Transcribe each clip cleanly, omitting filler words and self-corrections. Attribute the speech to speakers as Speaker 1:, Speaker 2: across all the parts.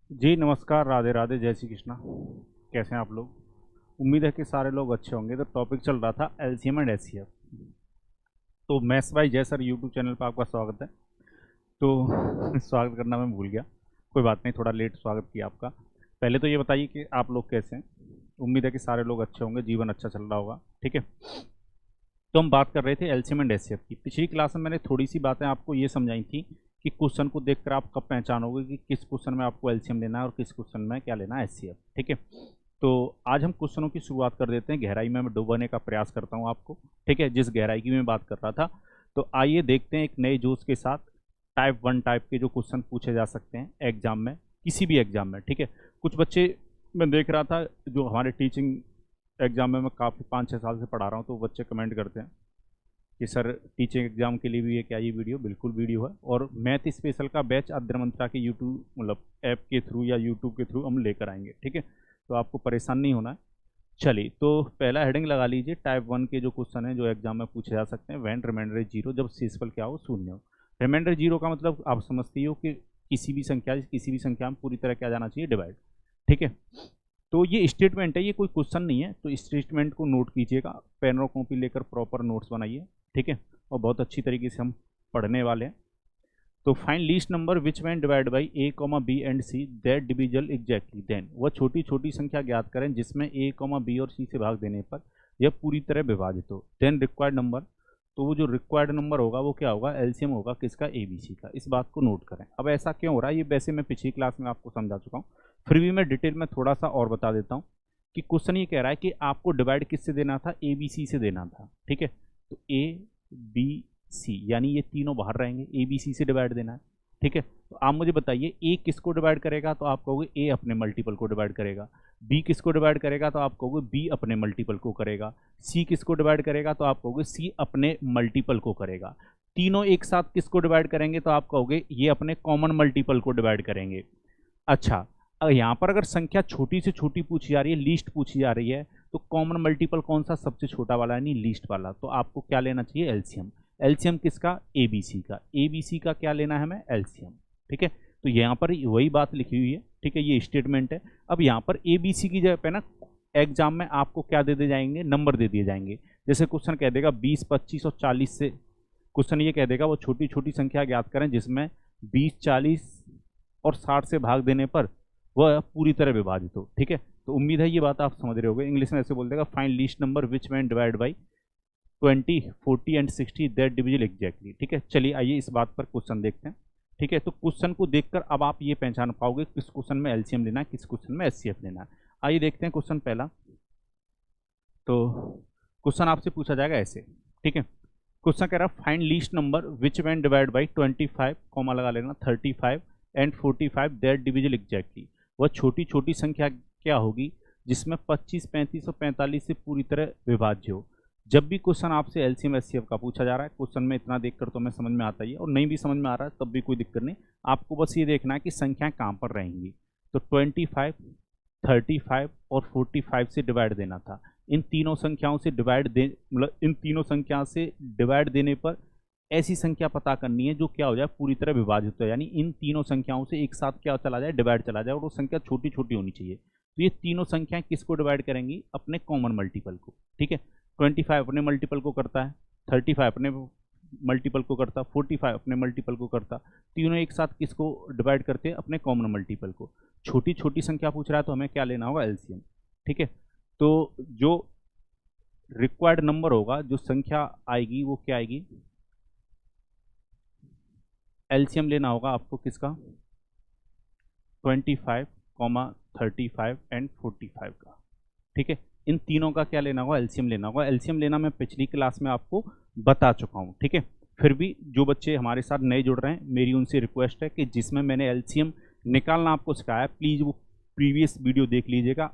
Speaker 1: जी नमस्कार, राधे राधे, जय श्री कृष्णा। कैसे हैं आप लोग? उम्मीद है कि सारे लोग अच्छे होंगे। तो टॉपिक चल रहा था एलसीएम एंड एचसीएफ। तो मैथ्स बाय जय सर यूट्यूब चैनल पर आपका स्वागत है। तो स्वागत करना मैं भूल गया, कोई बात नहीं, थोड़ा लेट स्वागत किया आपका। पहले तो ये बताइए कि आप लोग कैसे हैं। उम्मीद है कि सारे लोग अच्छे होंगे, जीवन अच्छा चल रहा होगा, ठीक है। तो हम बात कर रहे थे एलसीएम एंड एचसीएफ की। पिछली क्लास में मैंने थोड़ी सी बातें आपको ये समझाई थी कि क्वेश्चन को देखकर आप कब पहचानोगे कि किस क्वेश्चन में आपको एलसीएम लेना है और किस क्वेश्चन में क्या लेना है एचसीएफ, ठीक है। तो आज हम क्वेश्चनों की शुरुआत कर देते हैं। गहराई में मैं डूबने का प्रयास करता हूँ आपको, ठीक है, जिस गहराई की मैं बात कर रहा था। तो आइए देखते हैं एक नए जोश के साथ टाइप 1 टाइप के जो क्वेश्चन पूछे जा सकते हैं एग्जाम में, किसी भी एग्जाम में, ठीक है। कुछ बच्चे, मैं देख रहा था जो हमारे टीचिंग एग्जाम में मैं काफ़ी 5-6 साल से पढ़ा रहा हूँ, तो बच्चे कमेंट करते हैं कि सर टीचिंग एग्जाम के लिए भी है क्या ये वीडियो? बिल्कुल वीडियो है। और मैथ स्पेशल का बैच आद्र मंत्रा के यूट्यूब मतलब ऐप के थ्रू या यूट्यूब के थ्रू हम लेकर आएंगे, ठीक है। तो आपको परेशान नहीं होना है। चलिए, तो पहला हेडिंग लगा लीजिए, टाइप 1 के जो क्वेश्चन है जो एग्जाम में पूछे जा सकते हैं। व्हेन रिमाइंडर इज जीरो, जब शेषफल क्या हो? शून्य हो। रिमाइंडर जीरो का मतलब आप समझती हो कि किसी भी संख्या में पूरी तरह क्या जाना चाहिए? डिवाइड, ठीक है। तो ये स्टेटमेंट है, ये कोई क्वेश्चन नहीं है। तो स्टेटमेंट को नोट कीजिएगा, पेन और कॉपी लेकर प्रॉपर नोट्स बनाइए, ठीक है। और बहुत अच्छी तरीके से हम पढ़ने वाले हैं। तो find least number which when divide by A comma B and C that divisible exactly, then वह छोटी छोटी संख्या ज्ञात करें जिसमें ए कॉमा बी और सी से भाग देने पर यह पूरी तरह विभाजित हो। देन रिक्वायर्ड नंबर, तो वो जो रिक्वायर्ड नंबर होगा वो क्या होगा? एलसीएम होगा किसका? ए बी सी का। इस बात को नोट करें। अब ऐसा क्यों हो रहा है ये वैसे मैं पिछली क्लास में आपको समझा चुका हूँ, फिर भी मैं डिटेल में थोड़ा सा और बता देता हूँ कि क्वेश्चन ये कह रहा है कि आपको डिवाइड किससे देना था? ए बी सी से देना था, ठीक है। तो ए बी सी यानी ये तीनों बाहर रहेंगे, ए बी सी से डिवाइड देना है, ठीक है। तो आप मुझे बताइए ए किसको डिवाइड करेगा? तो आप कहोगे ए अपने मल्टीपल को डिवाइड करेगा। बी किसको डिवाइड करेगा? तो आप कहोगे बी अपने मल्टीपल को करेगा। सी किसको डिवाइड करेगा? तो आप कहोगे सी अपने मल्टीपल को करेगा। तीनों एक साथ किसको डिवाइड करेंगे? तो आप कहोगे ये अपने कॉमन मल्टीपल को डिवाइड करेंगे। अच्छा, यहाँ पर अगर संख्या छोटी से छोटी पूछी जा रही है, लीस्ट पूछी जा रही है, तो कॉमन मल्टीपल कौन सा? सबसे छोटा वाला यानी लीस्ट वाला। तो आपको क्या लेना चाहिए? एलसीएम। एलसीएम किसका? एबीसी का। एबीसी का क्या लेना है हमें? एलसीएम, ठीक है। तो यहाँ पर वही बात लिखी हुई है, ठीक है, ये स्टेटमेंट है। अब यहाँ पर एबीसी की जगह पे ना एग्जाम में आपको क्या दे दिए जाएंगे? नंबर दे दिए जाएंगे। जैसे क्वेश्चन कह देगा 20, 25 और 40 से, क्वेश्चन ये कह देगा वो छोटी छोटी संख्या ज्ञात करें जिसमें 20, 40 और 60 से भाग देने पर वह पूरी तरह विभाजित हो, ठीक है। तो उम्मीद है ये बात आप समझ रहे होगे। इंग्लिश में ऐसे बोल देगा, find least number which man divide by 20, 40 and 60 that divisible exactly, ठीक है। चलिए आइए इस बात पर क्वेश्चन देखते हैं, ठीक है। तो क्वेश्चन को देखकर अब आप ये पहचान पाओगे किस क्वेश्चन में एलसीएम लेना है, किस क्वेश्चन में एचसीएफ लेना है। आइए देखते हैं क्वेश्चन पहला। तो क्वेश्चन आपसे पूछा जाएगा ऐसे, ठीक है। क्वेश्चन कह रहा है find least number which when divide by 25, comma लगा लेना, 35 एंड 45 दैट डिविजल एग्जैक्टली। वह छोटी छोटी संख्या क्या होगी जिसमें 25, 35 और 45 से पूरी तरह विभाज्य हो। जब भी क्वेश्चन आपसे एलसीएम एचसीएफ का पूछा जा रहा है, क्वेश्चन में इतना देखकर तो हमें समझ में आता ही है, और नहीं भी समझ में आ रहा है तब भी कोई दिक्कत नहीं। आपको बस ये देखना है कि संख्याएं कहाँ पर रहेंगी। तो 25, 35 और 45 से डिवाइड देना था। इन तीनों संख्याओं से डिवाइड दे मतलब इन तीनों संख्या से डिवाइड देने पर ऐसी संख्या पता करनी है जो क्या हो जाए? पूरी तरह विभाजित हो, यानी इन तीनों संख्याओं से एक साथ क्या चला जाए? डिवाइड चला जाए, और वो संख्या छोटी छोटी होनी चाहिए। तो ये तीनों संख्याएं किसको डिवाइड करेंगी? अपने कॉमन मल्टीपल को, ठीक है। 25 अपने मल्टीपल को करता है, 35 अपने मल्टीपल को करता, 45 अपने मल्टीपल को करता। तीनों एक साथ किसको डिवाइड करते हैं? अपने कॉमन मल्टीपल को। छोटी छोटी संख्या पूछ रहा है तो हमें क्या लेना होगा? एलसीएम, ठीक है। तो जो रिक्वायर्ड नंबर होगा, जो संख्या आएगी वो क्या आएगी? एलसीएम लेना होगा आपको किसका? 25, 35 एंड 45 का, ठीक है। इन तीनों का क्या लेना होगा? एलसीएम लेना होगा। एलसीएम लेना मैं पिछली क्लास में आपको बता चुका हूँ, ठीक है। फिर भी जो बच्चे हमारे साथ नए जुड़ रहे हैं, मेरी उनसे रिक्वेस्ट है कि जिसमें मैंने एलसीएम निकालना आपको सिखाया, प्लीज़ वो प्रीवियस वीडियो देख लीजिएगा।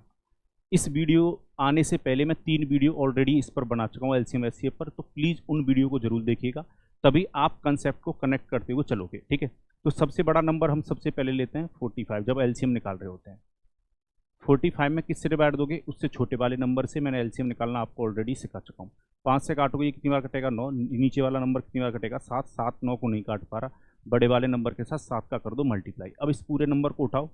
Speaker 1: इस वीडियो आने से पहले मैं 3 वीडियो ऑलरेडी इस पर बना चुका हूँ एलसीएम एचसीएफ पर, तो प्लीज़ उन वीडियो को जरूर देखिएगा, तभी आप कंसेप्ट को कनेक्ट करते हुए चलोगे, ठीक है। तो सबसे बड़ा नंबर हम सबसे पहले लेते हैं 45, जब एलसीएम निकाल रहे होते हैं। 45 में किससे डिवाइड दोगे? उससे छोटे वाले नंबर से। मैंने एलसीएम निकालना आपको ऑलरेडी सिखा चुका हूँ। 5 से काटोगे, ये कितनी बार कटेगा? 9। नीचे वाला नंबर कितनी बार कटेगा? 7। 7 9 को नहीं काट पा रहा, बड़े वाले नंबर के साथ 7 का कर दो मल्टीप्लाई। अब इस पूरे नंबर को उठाओ,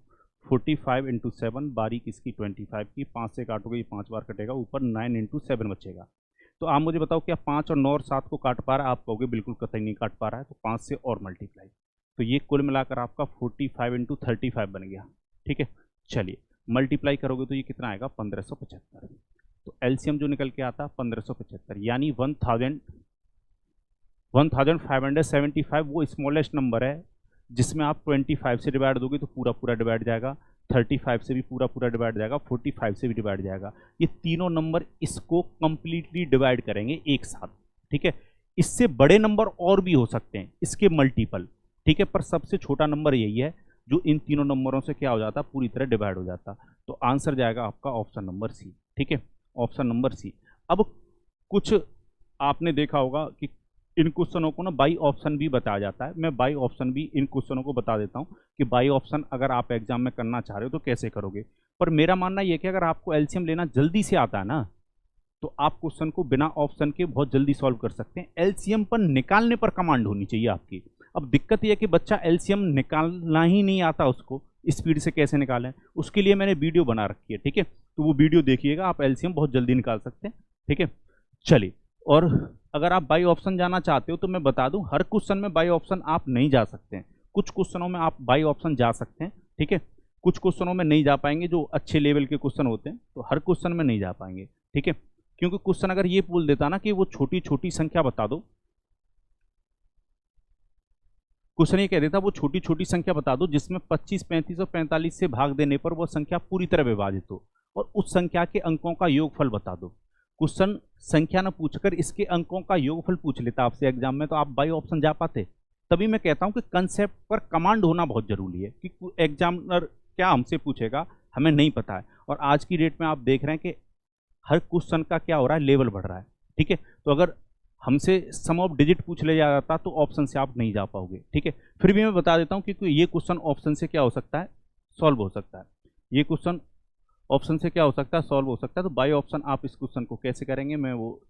Speaker 1: 45 इंटू 7, बारीक इसकी 25 की, 5 से काटोगे ये 5 बार कटेगा, ऊपर 9 इंटू 7 बचेगा। तो आप मुझे बताओ क्या 5 और 9 और 7 को काट पा रहा है? आप कहोगे बिल्कुल कतई नहीं काट पा रहा है, तो 5 से और मल्टीप्लाई। तो ये कुल मिलाकर आपका 45 इंटू 35 बन गया। ठीक है, चलिए मल्टीप्लाई करोगे तो ये कितना आएगा? 1575। तो एलसीएम जो निकल के आता 1575, यानी 1575 वो स्मॉलेस्ट नंबर है जिसमें आप 25 से डिवाइड दोगे तो पूरा पूरा डिवाइड जाएगा, 35 से भी पूरा पूरा डिवाइड जाएगा, 45 से भी डिवाइड जाएगा। ये तीनों नंबर इसको कंप्लीटली डिवाइड करेंगे एक साथ। ठीक है, इससे बड़े नंबर और भी हो सकते हैं, इसके मल्टीपल। ठीक है, पर सबसे छोटा नंबर यही है जो इन तीनों नंबरों से क्या हो जाता, पूरी तरह डिवाइड हो जाता। तो आंसर जाएगा आपका ऑप्शन नंबर सी। ठीक है, ऑप्शन नंबर सी। अब कुछ आपने देखा होगा कि इन क्वेश्चनों को ना बाई ऑप्शन भी बताया जाता है। मैं बाई ऑप्शन भी इन क्वेश्चनों को बता देता हूं कि बाई ऑप्शन अगर आप एग्जाम में करना चाह रहे हो तो कैसे करोगे। पर मेरा मानना यह कि अगर आपको एलसीएम लेना जल्दी से आता है ना, तो आप क्वेश्चन को बिना ऑप्शन के बहुत जल्दी सॉल्व कर सकते हैं। एलसीएम पर निकालने पर कमांड होनी चाहिए आपकी। अब दिक्कत यह है कि बच्चा एलसीएम निकालना ही नहीं आता उसको, स्पीड से कैसे निकालें, उसके लिए मैंने वीडियो बना रखी है। ठीक है, तो वो वीडियो देखिएगा, आप एलसीएम बहुत जल्दी निकाल सकते हैं। ठीक है, चलिए। और अगर आप बाई ऑप्शन जाना चाहते हो तो मैं बता दूं, हर क्वेश्चन में बाई ऑप्शन आप नहीं जा सकते हैं। कुछ क्वेश्चनों में आप बाई ऑप्शन जा सकते हैं। ठीक है, कुछ क्वेश्चनों में नहीं जा पाएंगे, जो अच्छे लेवल के क्वेश्चन होते हैं, तो हर क्वेश्चन में नहीं जा पाएंगे। ठीक है, क्योंकि क्वेश्चन अगर ये बोल देता ना कि वो छोटी छोटी संख्या बता दो, क्वेश्चन ये कह देता वो छोटी छोटी संख्या बता दो जिसमें 25, 35 और 45 से भाग देने पर वह संख्या पूरी तरह विभाजित हो, और उस संख्या के अंकों का योगफल बता दो। क्वेश्चन संख्या न पूछकर इसके अंकों का योगफल पूछ लेता आपसे एग्जाम में, तो आप बाई ऑप्शन जा पाते। तभी मैं कहता हूं कि कंसेप्ट पर कमांड होना बहुत जरूरी है, कि एग्जामिनर क्या हमसे पूछेगा हमें नहीं पता है। और आज की डेट में आप देख रहे हैं कि हर क्वेश्चन का क्या हो रहा है, लेवल बढ़ रहा है। ठीक है, तो अगर हमसे सम ऑफ डिजिट पूछ ले जाता तो ऑप्शन से आप नहीं जा पाओगे। ठीक है, फिर भी मैं बता देता हूं क्योंकि ये क्वेश्चन ऑप्शन से क्या हो सकता है, सॉल्व हो सकता है। ये क्वेश्चन ऑप्शन से क्या हो सकता है, सॉल्व हो सकता है। तो बाई ऑप्शन आप इस क्वेश्चन को कैसे करेंगे, मैं वो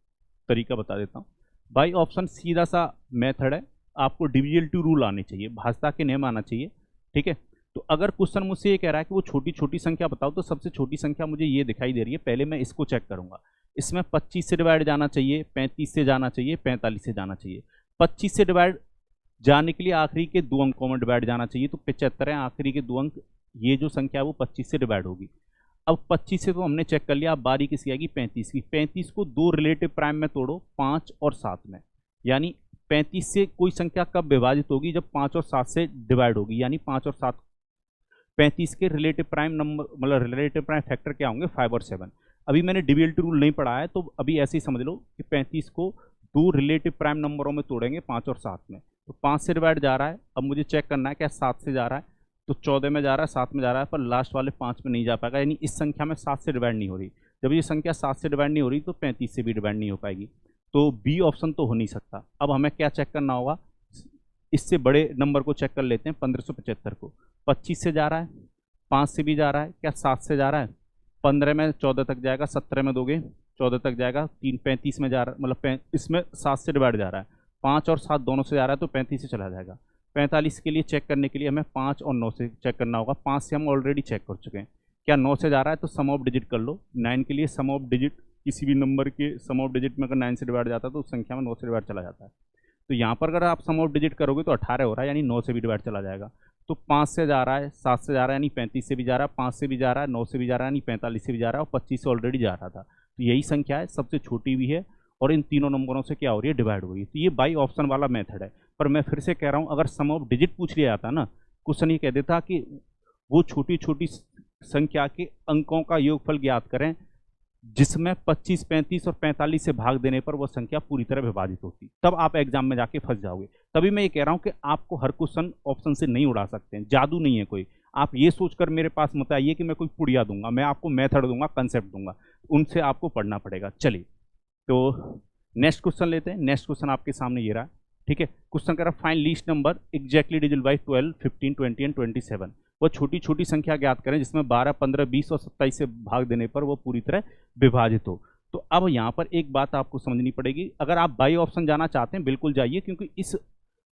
Speaker 1: तरीका बता देता हूँ। बाई ऑप्शन सीधा सा मेथड है, आपको डिविजिबिलिटी रूल आने चाहिए, भाजता के नियम आना चाहिए। ठीक है, तो अगर क्वेश्चन मुझसे ये कह रहा है कि वो छोटी छोटी संख्या बताओ, तो सबसे छोटी संख्या मुझे ये दिखाई दे रही है, पहले मैं इसको चेक करूंगा। इसमें 25 से डिवाइड जाना चाहिए, 35 से जाना चाहिए, 45 से जाना चाहिए। 25 से डिवाइड जाने के लिए आखिरी के दो अंकों में डिवाइड जाना चाहिए, तो 75 है, आखिरी के दो अंक, ये जो संख्या है वो 25 से डिवाइड होगी। अब 25 से तो हमने चेक कर लिया, अब बारी किसी आएगी 35 की। 35 को दो रिलेटिव प्राइम में तोड़ो, 5 और 7 में, यानी 35 से कोई संख्या कब विभाजित होगी, जब 5 और 7 से डिवाइड होगी, यानी 5 और 7। 35 के रिलेटिव प्राइम नंबर मतलब रिलेटिव प्राइम फैक्टर क्या होंगे, 5 और 7। अभी मैंने डिविजिबिलिटी रूल नहीं पढ़ा है, तो अभी ऐसे ही समझ लो कि 35 को दो रिलेटिव प्राइम नंबरों में तोड़ेंगे, 5 और 7 में। तो 5 से डिवाइड जा रहा है, अब मुझे चेक करना है क्या 7 से जा रहा है, तो 14 में जा रहा है, 7 में जा रहा है, पर लास्ट वाले 5 में नहीं जा पाएगा, यानी इस संख्या में 7 से डिवाइड नहीं हो रही। जब ये संख्या 7 से डिवाइड नहीं हो रही तो 35 से भी डिवाइड नहीं हो पाएगी, तो बी ऑप्शन तो हो नहीं सकता। अब हमें क्या चेक करना होगा, इससे बड़े नंबर को चेक कर लेते हैं, 1575 को। 25 से जा रहा है, 5 से भी जा रहा है, क्या 7 से जा रहा है, 15 में 14 तक जाएगा, 17 में दोगे 14 तक जाएगा, 35 में जा रहा है, मतलब इसमें 7 से डिवाइड जा रहा है, 5 और 7 दोनों से जा रहा है, तो 35 से चला जाएगा। 45 के लिए चेक करने के लिए हमें 5 और 9 से चेक करना होगा। 5 से हम ऑलरेडी चेक कर चुके हैं, क्या 9 से जा रहा है, तो सम ऑफ डिजिट कर लो। 9 के लिए सम ऑफ डिजिट, किसी भी नंबर के सम ऑफ डिजिट में अगर 9 से डिवाइड जाता है तो उस संख्या में 9 से डिवाइड चला जाता है। तो यहाँ पर अगर आप सम ऑफ डिजिट करोगे तो 18 हो रहा है, यानी 9 से भी डिवाइड चला जाएगा। तो 5 से जा रहा है, 7 से जा रहा है, यानी 35 से भी जा रहा है, 5 से भी जा रहा है, 9 से भी जा रहा है, यानी 45 से भी जा रहा है, और 25 से ऑलरेडी जा रहा था। तो यही संख्या है, सबसे छोटी भी है, और इन तीनों नंबरों से क्या हो रही है, डिवाइड हो रही है। तो ये बाई ऑप्शन वाला मेथड है। पर मैं फिर से कह रहा हूँ, अगर सम ऑफ डिजिट पूछ लिया जाता ना, क्वेश्चन ये कह देता कि वो छोटी छोटी संख्या के अंकों का योगफल ज्ञात करें जिसमें 25, 35 और 45 से भाग देने पर वह संख्या पूरी तरह विभाजित होती, तब आप एग्जाम में जाके फंस जाओगे। तभी मैं ये कह रहा हूँ कि आपको हर क्वेश्चन ऑप्शन से नहीं उड़ा सकते हैं, जादू नहीं है कोई। आप ये सोचकर मेरे पास मत आइए कि मैं कोई पुड़िया दूंगा, मैं आपको मेथड दूंगा, कंसेप्ट दूंगा, उनसे आपको पढ़ना पड़ेगा। चलिए, तो नेक्स्ट क्वेश्चन लेते हैं। नेक्स्ट क्वेश्चन आपके सामने ये रहा। ठीक है, क्वेश्चन कह रहा है find least number exactly divisible by 12, 15, 20 and 27। वो छोटी छोटी संख्या ज्ञात करें जिसमें 12, 15, 20 और 27 से भाग देने पर वो पूरी तरह विभाजित हो। तो अब यहाँ पर एक बात आपको समझनी पड़ेगी, अगर आप बाई ऑप्शन जाना चाहते हैं बिल्कुल जाइए, क्योंकि इस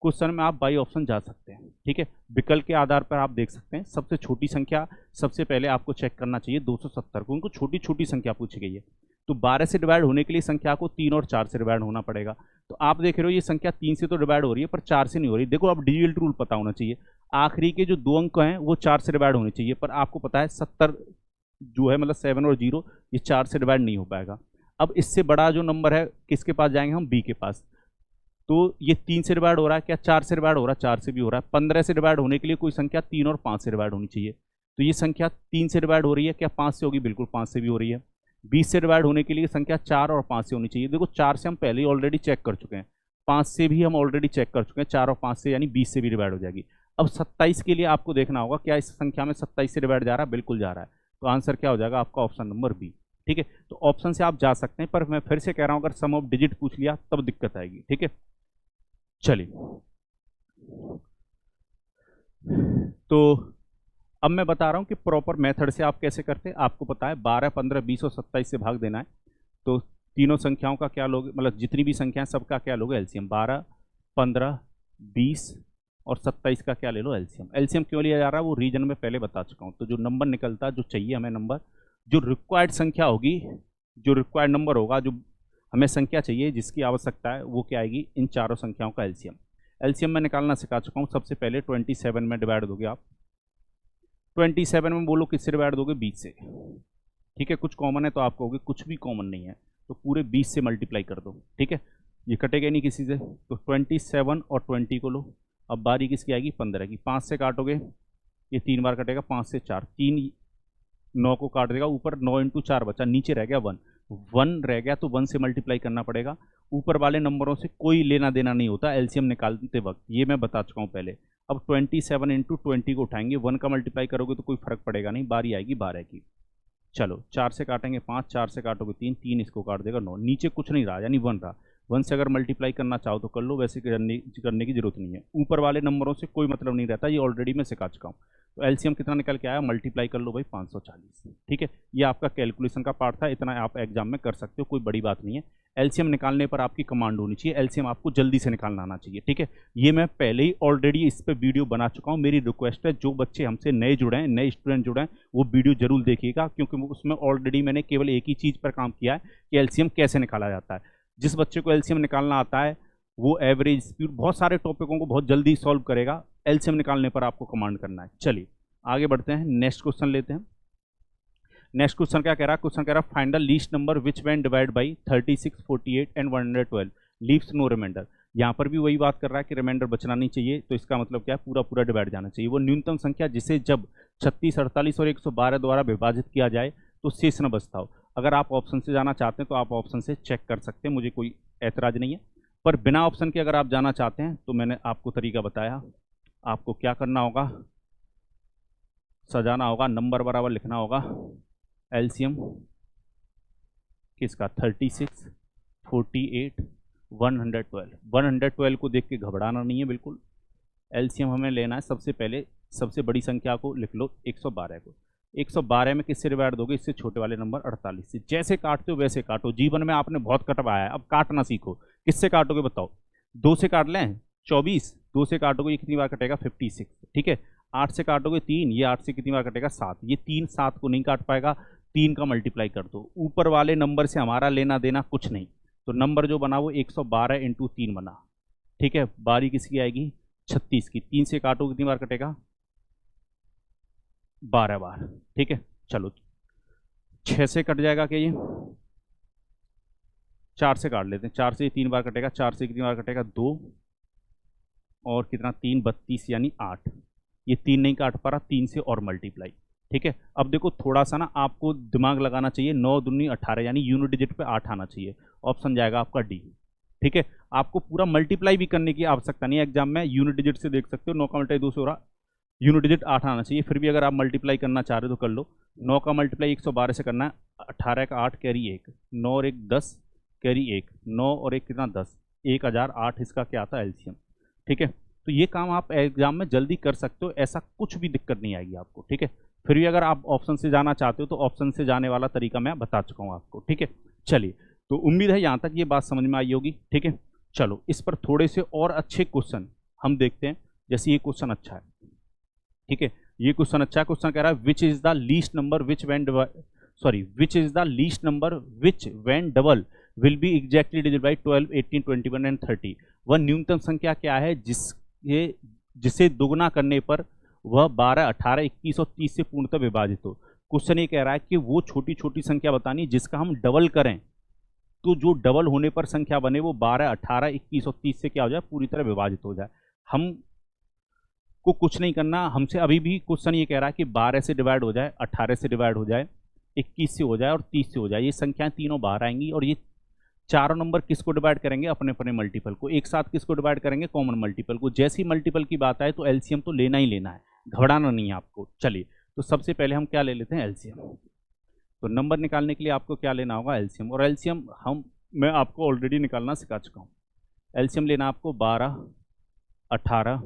Speaker 1: क्वेश्चन में आप बाई ऑप्शन जा सकते हैं, ठीक है। विकल्प के आधार पर आप देख सकते हैं। सबसे छोटी संख्या सबसे पहले आपको चेक करना चाहिए 270 को, उनको छोटी छोटी संख्या पूछी गई है। तो 12 से डिवाइड होने के लिए संख्या को 3 और 4 से डिवाइड होना पड़ेगा। तो आप देख रहे हो ये संख्या 3 से तो डिवाइड हो रही है पर 4 से नहीं हो रही। देखो अब डिजिटल रूल पता होना चाहिए, आखिरी के जो 2 अंक हैं वो 4 से डिवाइड होने चाहिए, पर आपको पता है 70 जो है मतलब 7 और 0 ये 4 से डिवाइड नहीं हो पाएगा। अब इससे बड़ा जो नंबर है किसके पास जाएंगे हम, बी के पास। तो ये 3 से डिवाइड हो रहा है क्या, 4 से डिवाइड हो रहा है, 4 से भी हो रहा है। 15 से डिवाइड होने के लिए कोई संख्या 3 और 5 से डिवाइड होनी चाहिए। तो ये संख्या 3 से डिवाइड हो रही है क्या, 5 से होगी, बिल्कुल 5 से भी हो रही है। 20 से डिवाइड होने के लिए संख्या 4 और 5 से होनी चाहिए। देखो 4 से हम पहले ही ऑलरेडी चेक कर चुके हैं, 5 से भी हम ऑलरेडी चेक कर चुके हैं, 4 और 5 से यानी 20 से भी डिवाइड हो जाएगी। अब 27 के लिए आपको देखना होगा क्या इस संख्या में 27 से डिवाइड जा रहा है, बिल्कुल जा रहा है। तो आंसर क्या हो जाएगा आपका, ऑप्शन नंबर बी, ठीक है। तो ऑप्शन से आप जा सकते हैं, पर मैं फिर से कह रहा हूं अगर सम ऑफ डिजिट पूछ लिया तब दिक्कत आएगी, ठीक है। चलिए तो अब मैं बता रहा हूं कि प्रॉपर मेथड से आप कैसे करते हैं। आपको पता है 12, 15, 20 और 27 से भाग देना है। तो तीनों संख्याओं का क्या लोगे, मतलब जितनी भी संख्याएं सबका क्या लोगे एलसीएम। 12, 15, 20 और 27 का क्या ले लो एलसीएम। एलसीएम क्यों लिया जा रहा है वो रीजन में पहले बता चुका हूँ। तो जो नंबर निकलता है, जो चाहिए हमें नंबर, जो रिक्वायर्ड संख्या होगी, जो रिक्वायर्ड नंबर होगा, जो हमें संख्या चाहिए जिसकी आवश्यकता है, वो क्या आएगी, इन चारों संख्याओं का एलसीएम। एलसीएम मैं निकालना सिखा चुका हूँ। सबसे पहले 27 में डिवाइड दोगे आप। 27 में बोलो किससे डिवाइड दोगे, 20 से, ठीक है। कुछ कॉमन है तो आप कहोगे कुछ भी कॉमन नहीं है, तो पूरे 20 से मल्टीप्लाई कर दो, ठीक है। ये कटेगा नहीं किसी से, तो 27 और 20 को लो। अब बारी किसकी आएगी, 15 की। 5 से काटोगे, ये 3 बार कटेगा, 5 से 4, 3 9 को काट देगा, ऊपर 9 इंटू 4 बचा, नीचे रह गया 1, 1 रह गया तो 1 से मल्टीप्लाई करना पड़ेगा। ऊपर वाले नंबरों से कोई लेना देना नहीं होता एलसीएम निकालते वक्त, ये मैं बता चुका हूँ पहले। अब 27 इंटू 20 को उठाएंगे, 1 का मल्टीप्लाई करोगे तो कोई फर्क पड़ेगा नहीं, बारी आएगी 12 की। चलो 4 से काटेंगे 5, 4 से काटोगे 3, 3 इसको काट देगा 9, नीचे कुछ नहीं रहा यानी 1 रहा। 1 से अगर मल्टीप्लाई करना चाहो तो कर लो, वैसे करने की जरूरत नहीं है। ऊपर वाले नंबरों से कोई मतलब नहीं रहता, ये ऑलरेडी मैं सिखा चुका हूँ। तो एलसीएम कितना निकल के आया, मल्टीप्लाई कर लो भाई 540, ठीक है। ये आपका कैलकुलेशन का पार्ट था, इतना आप एग्जाम में कर सकते हो, कोई बड़ी बात नहीं है। एलसीएम निकालने पर आपकी कमांड होनी चाहिए, एलसीएम आपको जल्दी से निकालना आना चाहिए, ठीक है। ये मैं पहले ही ऑलरेडी इस पर वीडियो बना चुका हूँ। मेरी रिक्वेस्ट है जो बच्चे हमसे नए जुड़े हैं, नए स्टूडेंट जुड़े हैं, वो वीडियो जरूर देखिएगा, क्योंकि उसमें ऑलरेडी मैंने केवल एक ही चीज़ पर काम किया है कि एलसीएम कैसे निकाला जाता है। जिस बच्चे को एलसीएम निकालना आता है वो एवरेज स्पीड, बहुत सारे टॉपिकों को बहुत जल्दी सॉल्व करेगा। एलसीएम निकालने पर आपको कमांड करना है। चलिए आगे बढ़ते हैं, नेक्स्ट क्वेश्चन लेते हैं। नेक्स्ट क्वेश्चन क्या कह रहा है, क्वेश्चन कह रहा है find the least number which when divide by 36, 48 and 112 leaves no remainder. यहाँ पर भी वही बात कर रहा है कि रिमाइंडर बचना नहीं चाहिए, तो इसका मतलब क्या है, पूरा पूरा डिवाइड जाना चाहिए। वो न्यूनतम संख्या जिसे जब 36, 48 और 112 द्वारा विभाजित किया जाए तो शेष न बचता हो। अगर आप ऑप्शन से जाना चाहते हैं तो आप ऑप्शन से चेक कर सकते हैं, मुझे कोई ऐतराज नहीं है। पर बिना ऑप्शन के अगर आप जाना चाहते हैं तो मैंने आपको तरीका बताया। आपको क्या करना होगा, सजाना होगा, नंबर बराबर लिखना होगा एलसीएम किसका, 36, 48, 112। 112 को देख के घबराना नहीं है बिल्कुल। एलसीएम हमें लेना है, सबसे पहले सबसे बड़ी संख्या को लिख लो 112 को। 112 में किससे डिवाइड दोगे, इससे छोटे वाले नंबर 48 से। जैसे काटते हो वैसे काटो, जीवन में आपने बहुत कटवाया है, अब काटना सीखो। किससे काटोगे बताओ, 2 से काट लें 24, 2 से काटोगे ये कितनी बार कटेगा 56, ठीक है। 8 से काटोगे 3, ये 8 से कितनी बार कटेगा 7, ये 3 7 को नहीं काट पाएगा, 3 का मल्टीप्लाई कर दो। ऊपर वाले नंबर से हमारा लेना देना कुछ नहीं, तो नंबर जो बना वो 112 इंटू 3 बना, ठीक है। बारी किसकी आएगी, 36 की। 3 से काटो कितनी बार कटेगा, 12 बार, ठीक है। चलो 6 से कट जाएगा क्या, ये 4 से काट लेते हैं। 4 से 3 बार कटेगा, 4 से कितनी बार कटेगा 2 और कितना 3, 32 यानी 8। ये 3 नहीं काट पा रहा, 3 से और मल्टीप्लाई, ठीक है। अब देखो थोड़ा सा ना आपको दिमाग लगाना चाहिए, 9 दूनी 18 यानी यूनिट डिजिट पे 8 आना चाहिए। ऑप्शन जाएगा आपका डी, ठीक है। आपको पूरा मल्टीप्लाई भी करने की आवश्यकता नहीं है, एग्जाम में यूनिट डिजिट से देख सकते हो। 9 का मल्टीप्लाई 2 से हो रहा, यूनिट डिजिट 8 आना चाहिए। फिर भी अगर आप मल्टीप्लाई करना चाह रहे हो तो कर लो। 9 का मल्टीप्लाई 112 से करना है, 18 का 8 कैरी 1, 9 और 1 10 कैरी 1, 9 और 1 कितना 10, 1008 इसका क्या आता है एलसीएम, ठीक है। तो ये काम आप एग्जाम में जल्दी कर सकते हो, ऐसा कुछ भी दिक्कत नहीं आएगी आपको, ठीक है। फिर भी अगर आप ऑप्शन से जाना चाहते हो तो ऑप्शन से जाने वाला तरीका मैं बता चुका हूँ आपको, ठीक है। चलिए तो उम्मीद है यहाँ तक ये बात समझ में आई होगी, ठीक है। चलो इस पर थोड़े से और अच्छे क्वेश्चन हम देखते हैं। जैसे ये क्वेश्चन अच्छा है, ठीक है, ये क्वेश्चन अच्छा है। क्वेश्चन कह रहा है which is the least number which when double will be exactly digit by 12, 18, 21 and 30। वह न्यूनतम संख्या क्या है जिसे दुगना करने पर वह 12, 18, 21 और 30 से पूर्णतः विभाजित हो। क्वेश्चन ये कह रहा है कि वो छोटी छोटी संख्या बतानी है जिसका हम डबल करें तो जो डबल होने पर संख्या बने वो 12, 18, 21 और 30 से क्या हो जाए, पूरी तरह विभाजित हो जाए। हम को कुछ नहीं करना, हमसे अभी भी क्वेश्चन ये कह रहा है कि 12 से डिवाइड हो जाए, 18 से डिवाइड हो जाए, 21 से हो जाए और 30 से हो जाए। ये संख्याएं तीनों बाहर आएंगी और ये चारों नंबर किसको डिवाइड करेंगे, अपने अपने मल्टीपल को। एक साथ किसको डिवाइड करेंगे, कॉमन मल्टीपल को। जैसी मल्टीपल की बात आए तो एलसीएम तो लेना ही लेना है, घबराना नहीं है आपको। चलिए, तो सबसे पहले हम क्या ले लेते हैं, एलसीएम। तो नंबर निकालने के लिए आपको क्या लेना होगा, एलसीएम। और एलसीएम मैं आपको ऑलरेडी निकालना सिखा चुका हूँ। एलसीएम लेना आपको 12, 18,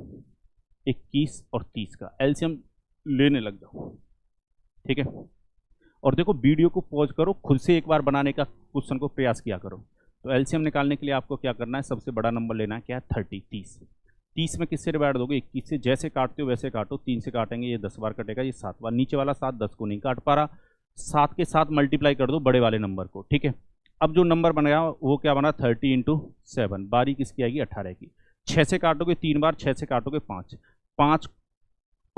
Speaker 1: 21 और 30 का एलसीएम लेने लग जाओ, ठीक है। और देखो, वीडियो को पॉज करो, खुद से एक बार बनाने का क्वेश्चन को प्रयास किया करो। तो एलसीएम निकालने के लिए आपको क्या करना है, सबसे बड़ा नंबर लेना है, क्या है, 30, 30। 30 में किससे डिवाइड दोगे, 21 से। जैसे काटते हो वैसे काटो, 3 से काटेंगे ये 10 बार कटेगा, ये 7 बार। नीचे वाला 7 10 को नहीं काट पा रहा, 7 के साथ मल्टीप्लाई कर दो बड़े वाले नंबर को, ठीक है। अब जो नंबर बनाया वो क्या बना, 30 इंटू 7। बारी किसकी आएगी, 18 की। 6 से काटोगे 3 बार, 6 से काटोगे 5, 5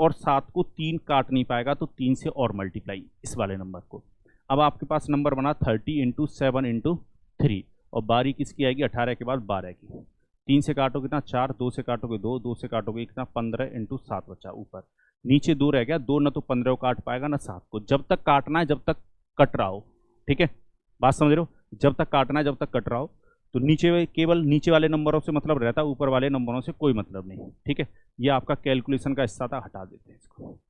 Speaker 1: और 7 को 3 काट नहीं पाएगा तो 3 से और मल्टीप्लाई इस वाले नंबर को। अब आपके पास नंबर बना 30 इंटू 7 इंटू 3 और बारी किसकी आएगी, 18 के बाद 12 की। 3 से काटोगे कितना, 4, 2 से काटोगे 2, 2 से काटोगे कितना, 15 इंटू 7 बचा ऊपर। नीचे 2 रह गया, 2 ना तो 15 को काट पाएगा ना 7 को। जब तक काटना है जब तक कट रहा हो, ठीक है, बात समझ रहे हो, जब तक काटना है जब तक कट रहा हो। तो नीचे केवल नीचे वाले नंबरों से मतलब रहता है, ऊपर वाले नंबरों से कोई मतलब नहीं, ठीक है। ये आपका कैलकुलेशन का हिस्सा था, हटा देते हैं इसको।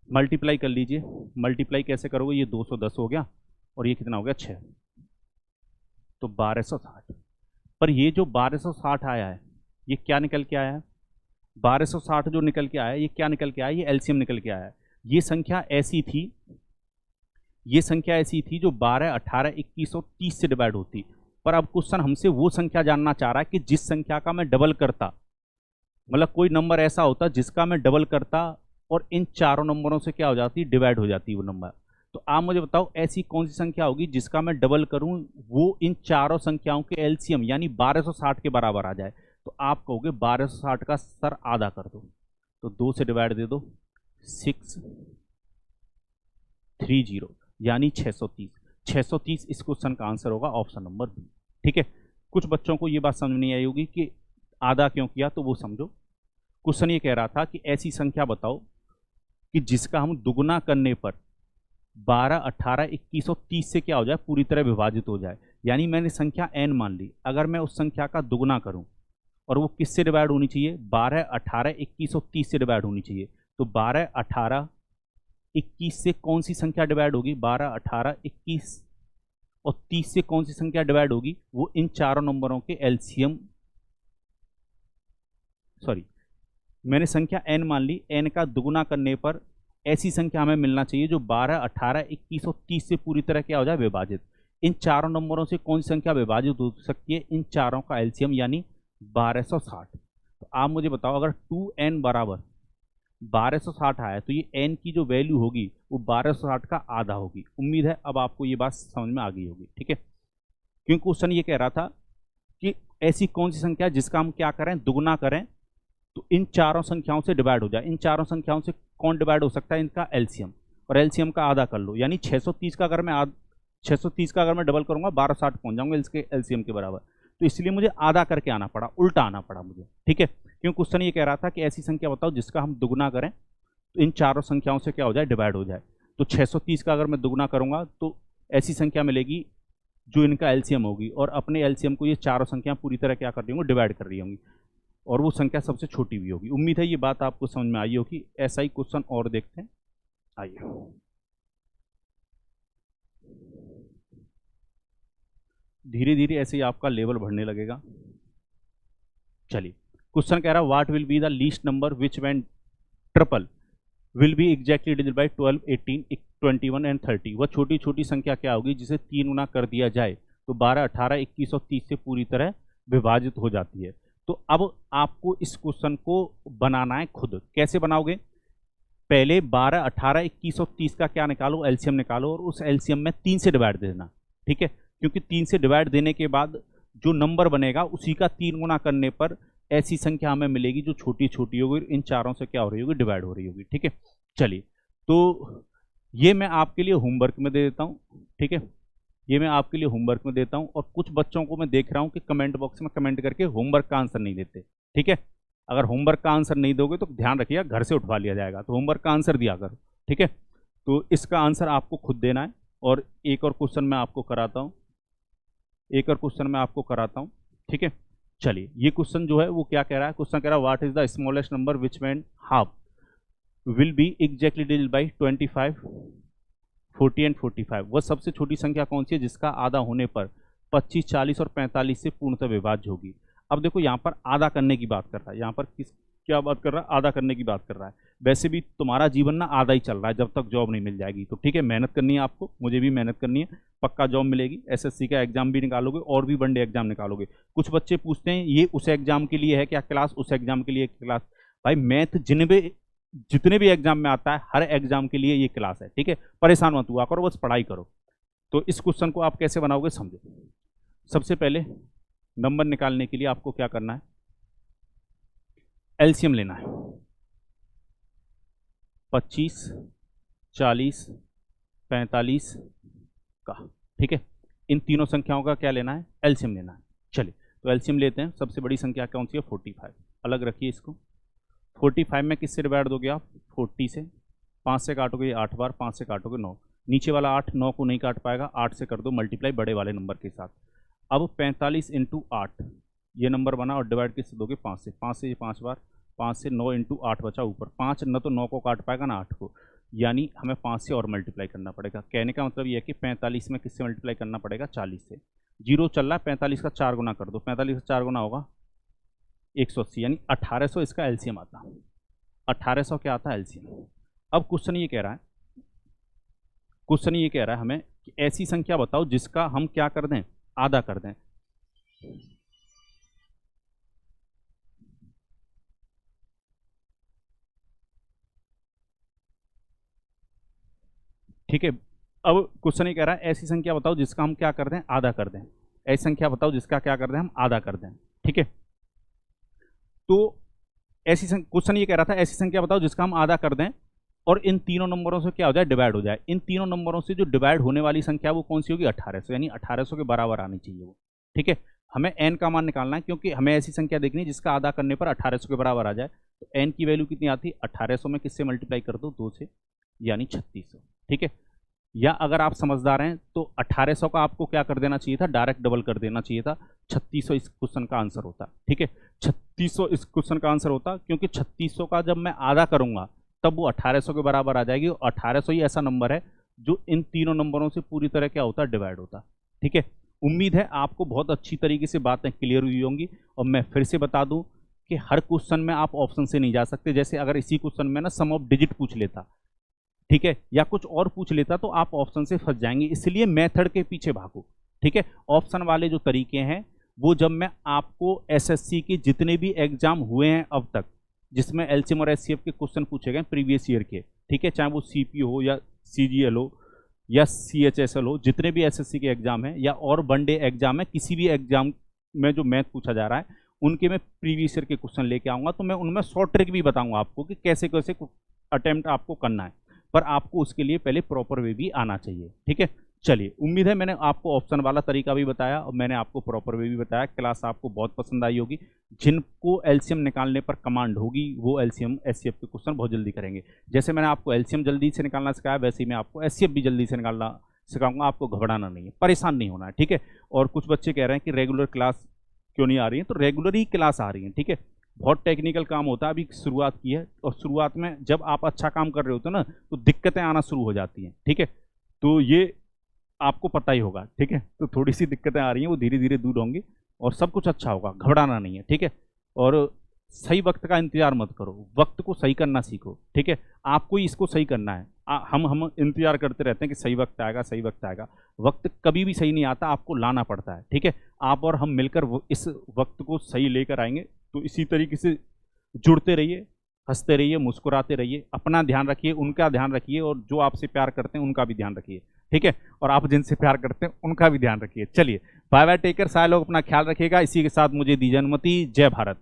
Speaker 1: मल्टीप्लाई कर लीजिए। मल्टीप्लाई कैसे करोगे, ये 210 हो गया और ये कितना हो गया, 6, तो 1260। पर ये जो 1260 आया है ये क्या निकल के आया है, 1260 जो निकल के आया है ये क्या निकल के आया है, ये एलसीएम निकल के आया है। ये संख्या ऐसी थी, ये संख्या ऐसी थी जो 12, 18, 21 और 30 से डिवाइड होती। पर अब क्वेश्चन हमसे वो संख्या जानना चाह रहा है कि जिस संख्या का मैं डबल करता, मतलब कोई नंबर ऐसा होता जिसका मैं डबल करता और इन चारों नंबरों से क्या हो जाती, डिवाइड हो जाती वो नंबर। तो आप मुझे बताओ ऐसी कौन सी संख्या होगी जिसका मैं डबल करूं वो इन चारों संख्याओं के एलसीएम यानी 1260 के बराबर आ जाए। तो आप कहोगे 1260 का सर आधा कर दो, तो 2 से डिवाइड दे दो, 630 यानी 630। 630 इस क्वेश्चन का आंसर होगा ऑप्शन नंबर बी, ठीक है। कुछ बच्चों को ये बात समझ नहीं आई होगी कि आधा क्यों किया, तो वो समझो। क्वेश्चन ये कह रहा था कि ऐसी संख्या बताओ कि जिसका हम दुगुना करने पर 12, 18, 21 और 30 से क्या हो जाए, पूरी तरह विभाजित हो जाए। यानी मैंने संख्या n मान ली, अगर मैं उस संख्या का दुगुना करूं और वो किससे डिवाइड होनी चाहिए, 12, 18, 21 और 30 से डिवाइड होनी चाहिए। तो 12, 18, 21 से कौन सी संख्या डिवाइड होगी, 12, 18, 21 और 30 से कौन सी संख्या डिवाइड होगी, वो इन चारों नंबरों के एलसीएम, सॉरी मैंने संख्या n मान ली, n का दुगुना करने पर ऐसी संख्या हमें मिलना चाहिए जो 12, 18, 21 और 30 से पूरी तरह क्या हो जाए, विभाजित। इन चारों नंबरों से कौन सी संख्या विभाजित हो सकती है, इन चारों का एलसीएम यानी 1260। तो आप मुझे बताओ अगर 2n बराबर 1260 आया तो ये n की जो वैल्यू होगी वो 1260 का आधा होगी। उम्मीद है अब आपको ये बात समझ में आ गई होगी, ठीक है। क्योंकि क्वेश्चन ये कह रहा था कि ऐसी कौन सी संख्या जिसका हम क्या करें, दुगुना करें तो इन चारों संख्याओं से डिवाइड हो जाए। इन चारों संख्याओं से कौन डिवाइड हो सकता है, इनका एलसीएम, और एलसीएम का आधा कर लो। यानी 630 का अगर मैं डबल करूंगा 1260 पहुंच जाऊंगा इसके एलसीएम के बराबर। तो इसलिए मुझे आधा करके आना पड़ा, उल्टा आना पड़ा मुझे, ठीक है। क्योंकि क्वेश्चन ये कह रहा था कि ऐसी संख्या बताओ जिसका हम दुगुना करें तो इन चारों संख्याओं से क्या हो जाए, डिवाइड हो जाए। तो 630 का अगर मैं दुगुना करूंगा तो ऐसी संख्या मिलेगी जो इनका एलसीएम होगी, और अपने एलसीएम को ये चारों संख्या पूरी तरह क्या कर रही होंगी, डिवाइड कर रही होंगी, और वो संख्या सबसे छोटी भी होगी। उम्मीद है ये बात आपको समझ में आई होगी। ऐसा ही क्वेश्चन और देखते हैं, आइए। धीरे धीरे ऐसे ही आपका लेवल बढ़ने लगेगा। चलिए, क्वेश्चन कह रहा है what will be the least number which when triple will be exactly digit by 12, 18, 21 and 30। वह छोटी छोटी संख्या क्या होगी जिसे 3 गुना कर दिया जाए तो 12, 18, 21 और 30 से पूरी तरह विभाजित हो जाती है। तो तो अब आपको इस क्वेश्चन को बनाना है खुद। कैसे बनाओगे? पहले 12, 18, 21 और 30 का क्या निकालो, एलसीएम निकालो, और उस एलसीएम में 3 से डिवाइड दे देना। ठीक है, क्योंकि 3 से डिवाइड देने के बाद जो नंबर बनेगा उसी का 3 गुना करने पर ऐसी संख्या हमें मिलेगी जो छोटी छोटी होगी, इन चारों से क्या हो रही होगी, डिवाइड हो रही होगी। ठीक है, चलिए, तो ये मैं आपके लिए होमवर्क में दे देता हूँ। ठीक है, ये मैं आपके लिए होमवर्क में देता हूँ, और कुछ बच्चों को मैं देख रहा हूँ कि कमेंट बॉक्स में कमेंट करके होमवर्क का आंसर नहीं देते। ठीक है, अगर होमवर्क का आंसर नहीं दोगे तो ध्यान रखिएगा, घर से उठवा लिया जाएगा। तो होमवर्क का आंसर दिया करो। ठीक है, तो इसका आंसर आपको खुद देना है। और एक और क्वेश्चन मैं आपको कराता हूँ, ठीक है, चलिए, ये क्वेश्चन जो है वो क्या कह रहा है? क्वेश्चन कह रहा है what is the smallest number which when half will be exactly divided by 25, 40 and 45। वह सबसे छोटी संख्या कौन सी है जिसका आधा होने पर 25, 40 और 45 से पूर्णतः विभाज्य होगी? अब देखो, यहाँ पर आधा करने की बात कर रहा है, यहाँ पर क्या बात कर रहा है? आधा करने की बात कर रहा है। वैसे भी तुम्हारा जीवन ना आधा ही चल रहा है जब तक जॉब नहीं मिल जाएगी। तो ठीक है, मेहनत करनी है आपको, मुझे भी मेहनत करनी है, पक्का जॉब मिलेगी। एसएससी का एग्जाम भी निकालोगे और भी वनडे एग्जाम निकालोगे। कुछ बच्चे पूछते हैं ये उस एग्जाम के लिए है क्या क्लास, उस एग्जाम के लिए क्लास? भाई मैथ जितने भी एग्जाम में आता है, हर एग्जाम के लिए ये क्लास है। ठीक है, परेशान मत हुआ करो, बस पढ़ाई करो। तो इस क्वेश्चन को आप कैसे बनाओगे समझो। सबसे पहले नंबर निकालने के लिए आपको क्या करना है? एलसीएम लेना है। 25, 40, 45 का। ठीक है, इन तीनों संख्याओं का क्या लेना है? एलसीएम लेना है। चलिए, तो एलसीएम लेते हैं। सबसे बड़ी संख्या कौन सी है? 45। अलग रखिए इसको। 45 में किससे डिवाइड दोगे आप? 40 से। 5 से काटोगे 8 बार, 5 से काटोगे 9। नीचे वाला 8 9 को नहीं काट पाएगा, 8 से कर दो मल्टीप्लाई बड़े वाले नंबर के साथ। अब 45 इंटू 8 ये नंबर बना, और डिवाइड किससे दोगे? 5 से। 5 से ये 5 बार, 5 से 9 इंटू 8 बचा ऊपर। 5 न तो 9 को काट पाएगा ना 8 को, यानी हमें 5 से और मल्टीप्लाई करना पड़ेगा। कहने का मतलब ये है कि 45 में किससे मल्टीप्लाई करना पड़ेगा? 40 से। जीरो चल रहा है, 45 का 4 गुना कर दो। 45 का 4 गुना होगा 180, यानी 1800 इसका एलसीएम आता। 1800 क्या आता है? एलसीएम। अब क्वेश्चन ये कह रहा है हमें कि ऐसी संख्या बताओ जिसका हम क्या कर दें? आधा कर दें। ठीक है, अब क्वेश्चन ये कह रहा है ऐसी संख्या बताओ जिसका हम क्या कर दें? आधा कर दें। ऐसी संख्या बताओ जिसका क्या कर दें? हम आधा कर दें। ठीक है, तो क्वेश्चन ये कह रहा था ऐसी संख्या बताओ जिसका हम आधा कर दें और इन तीनों नंबरों से क्या हो जाए? डिवाइड हो जाए। इन तीनों नंबरों से जो डिवाइड होने वाली संख्या वो कौन सी होगी? 1800, यानी 1800 के बराबर आनी चाहिए वो। ठीक है, हमें एन का मान निकालना है, क्योंकि हमें ऐसी संख्या देखनी है जिसका आधा करने पर 1800 के बराबर आ जाए। तो एन की वैल्यू कितनी आती है? 1800 में किससे मल्टीप्लाई कर दो? 2 से, यानी 3600। ठीक है, या अगर आप समझदार हैं तो 1800 का आपको क्या कर देना चाहिए था? डायरेक्ट डबल कर देना चाहिए था। 3600 इस क्वेश्चन का आंसर होता। ठीक है, 3600 इस क्वेश्चन का आंसर होता, क्योंकि 3600 का जब मैं आधा करूंगा तब वो 1800 के बराबर आ जाएगी। और 1800 ही ऐसा नंबर है जो इन तीनों नंबरों से पूरी तरह क्या होता है? डिवाइड होता। ठीक है, उम्मीद है आपको बहुत अच्छी तरीके से बातें क्लियर हुई होंगी। और मैं फिर से बता दूं कि हर क्वेश्चन में आप ऑप्शन से नहीं जा सकते। जैसे अगर इसी क्वेश्चन में ना सम ऑफ डिजिट पूछ लेता, ठीक है, या कुछ और पूछ लेता, तो आप ऑप्शन से फंस जाएंगे। इसलिए मेथड के पीछे भागो। ठीक है, ऑप्शन वाले जो तरीके हैं वो जब मैं आपको एसएससी के जितने भी एग्जाम हुए हैं अब तक, जिसमें एलसीएम और एचसीएफ के क्वेश्चन पूछे गए प्रीवियस ईयर के, ठीक है, चाहे वो सीपीओ हो या सीजीएल हो या सीएचएसएल हो, जितने भी एसएससी के एग्जाम हैं या और वनडे एग्जाम है, किसी भी एग्जाम में जो मैथ पूछा जा रहा है उनके मैं प्रीवियस ईयर के क्वेश्चन लेके आऊँगा। तो मैं उनमें शॉर्ट ट्रिक भी बताऊँगा आपको कि कैसे कैसे अटेम्प्ट आपको करना है, पर आपको उसके लिए पहले प्रॉपर वे भी आना चाहिए। ठीक है, चलिए, उम्मीद है मैंने आपको ऑप्शन वाला तरीका भी बताया और मैंने आपको प्रॉपर वे भी बताया। क्लास आपको बहुत पसंद आई होगी। जिनको एलसीएम निकालने पर कमांड होगी वो एलसीएम एचसीएफ के क्वेश्चन बहुत जल्दी करेंगे। जैसे मैंने आपको एलसीएम जल्दी से निकालना सिखाया, वैसे ही मैं आपको एचसीएफ भी जल्दी से निकालना सिखाऊंगा। आपको घबराना नहीं है, परेशान नहीं होना है। ठीक है, और कुछ बच्चे कह रहे हैं कि रेगुलर क्लास क्यों नहीं आ रही है, तो रेगुलर ही क्लास आ रही है। ठीक है, बहुत टेक्निकल काम होता है, अभी शुरुआत की है, और शुरुआत में जब आप अच्छा काम कर रहे होते हो ना तो दिक्कतें आना शुरू हो जाती हैं। ठीक है, तो ये आपको पता ही होगा। ठीक है, तो थोड़ी सी दिक्कतें आ रही हैं, वो धीरे धीरे दूर होंगी और सब कुछ अच्छा होगा, घबराना नहीं है। ठीक है, और सही वक्त का इंतजार मत करो, वक्त को सही करना सीखो। ठीक है, आपको ही इसको सही करना है। हम इंतजार करते रहते हैं कि सही वक्त आएगा, सही वक्त आएगा। वक्त कभी भी सही नहीं आता, आपको लाना पड़ता है। ठीक है, आप और हम मिलकर इस वक्त को सही लेकर आएंगे। तो इसी तरीके से जुड़ते रहिए, हंसते रहिए, मुस्कुराते रहिए, अपना ध्यान रखिए, उनका ध्यान रखिए, और जो आपसे प्यार करते हैं उनका भी ध्यान रखिए, ठीक है, और आप जिनसे प्यार करते हैं उनका भी ध्यान रखिए। चलिए बाय बाय, टेक केयर, सारे लोग अपना ख्याल रखिएगा। इसी के साथ मुझे दीजिए अनुमति। जय भारत।